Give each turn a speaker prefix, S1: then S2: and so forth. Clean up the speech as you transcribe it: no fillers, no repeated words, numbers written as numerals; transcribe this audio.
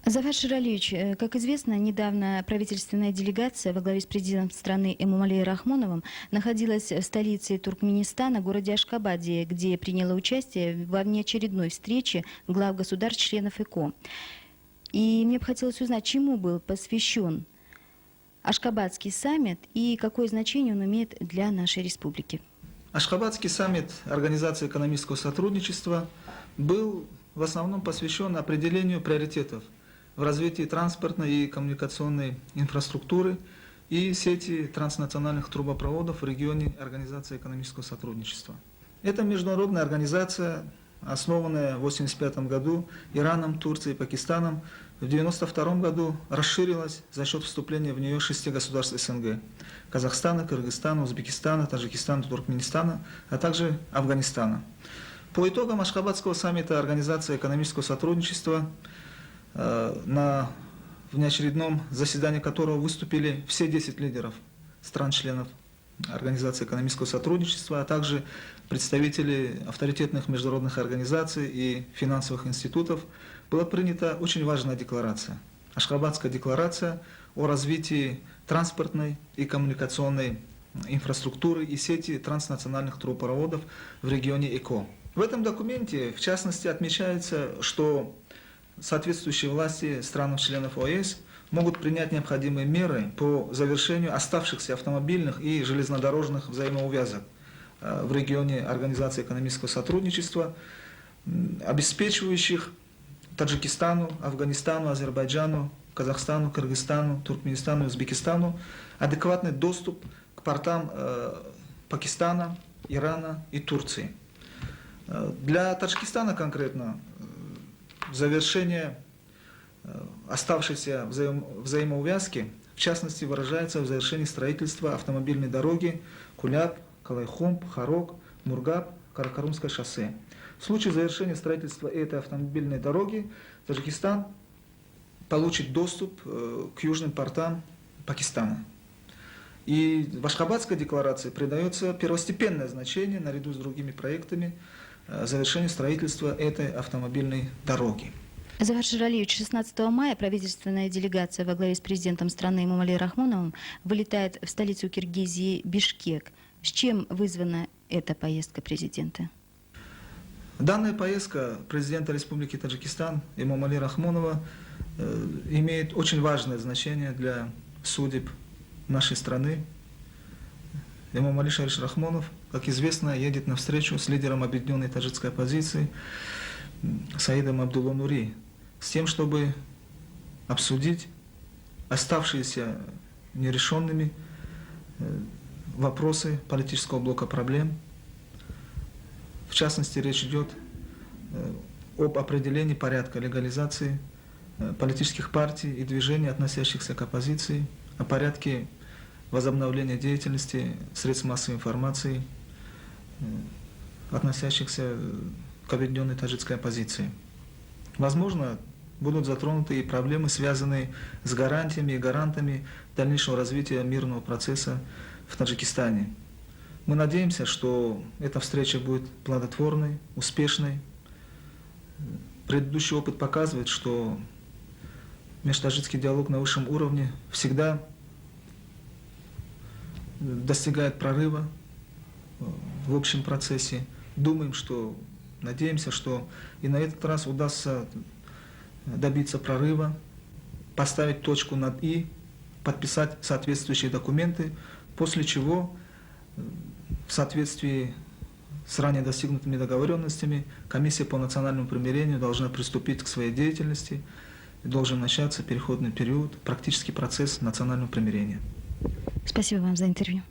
S1: Зафар Ширалиевич, как известно, недавно правительственная делегация во главе с президентом страны Эмомали Рахмоновым находилась в столице Туркменистана, городе Ашхабаде, где приняла участие во внеочередной встрече глав государств-членов ЭКО. И мне бы хотелось узнать, чему был посвящен Ашхабадский саммит и какое значение он имеет для нашей республики.
S2: Ашхабадский саммит Организации экономического сотрудничества был в основном посвящен определению приоритетов в развитии транспортной и коммуникационной инфраструктуры и сети транснациональных трубопроводов в регионе Организации экономического сотрудничества. Это международная организация, основанная в 1985 году Ираном, Турцией и Пакистаном, в 1992 году расширилась за счет вступления в нее 6 государств СНГ – Казахстана, Кыргызстана, Узбекистана, Таджикистана, Туркменистана, а также Афганистана. По итогам Ашхабадского саммита Организации экономического сотрудничества, на внеочередном заседании которого выступили все 10 лидеров стран-членов Организации экономического сотрудничества, а также представители авторитетных международных организаций и финансовых институтов, была принята очень важная декларация. Ашхабадская декларация о развитии транспортной и коммуникационной инфраструктуры и сети транснациональных трубопроводов в регионе ЭКО. В этом документе, в частности, отмечается, что соответствующие власти стран-членов ОАЭС могут принять необходимые меры по завершению оставшихся автомобильных и железнодорожных взаимоувязок в регионе Организации экономического сотрудничества, обеспечивающих Таджикистану, Афганистану, Азербайджану, Казахстану, Кыргызстану, Туркменистану и Узбекистану адекватный доступ к портам Пакистана, Ирана и Турции. Для Таджикистана конкретно завершение оставшейся взаимоувязки, в частности, выражается в завершении строительства автомобильной дороги Куляб, Калайхумб, Харок, Мургаб, Каракарумское шоссе. В случае завершения строительства этой автомобильной дороги Таджикистан получит доступ к южным портам Пакистана. И в Ашхабадской декларации придается первостепенное значение, наряду с другими проектами, завершению строительства этой автомобильной дороги.
S1: Зафар Ширалиевич, 16 мая правительственная делегация во главе с президентом страны Эмомали Рахмоновым вылетает в столицу Киргизии Бишкек. С чем вызвана эта поездка президента?
S2: Данная поездка президента Республики Таджикистан Эмомали Рахмонова имеет очень важное значение для судеб нашей страны. Эмомали Шариш Рахмонов, как известно, едет на встречу с лидером объединенной таджикской оппозиции Саидом Абдулло Нури, с тем, чтобы обсудить оставшиеся нерешенными вопросы политического блока проблем. В частности, речь идет об определении порядка легализации политических партий и движений, относящихся к оппозиции, о порядке возобновления деятельности средств массовой информации, относящихся к объединенной таджикской оппозиции. Возможно, будут затронуты и проблемы, связанные с гарантиями и гарантами дальнейшего развития мирного процесса в Таджикистане. Мы надеемся, что эта встреча будет плодотворной, успешной. Предыдущий опыт показывает, что межтаджикский диалог на высшем уровне всегда достигает прорыва в общем процессе. Надеемся, что и на этот раз удастся добиться прорыва, поставить точку над «и», подписать соответствующие документы, после чего в соответствии с ранее достигнутыми договоренностями Комиссия по национальному примирению должна приступить к своей деятельности, должен начаться переходный период, практический процесс национального примирения.
S1: Спасибо вам за интервью.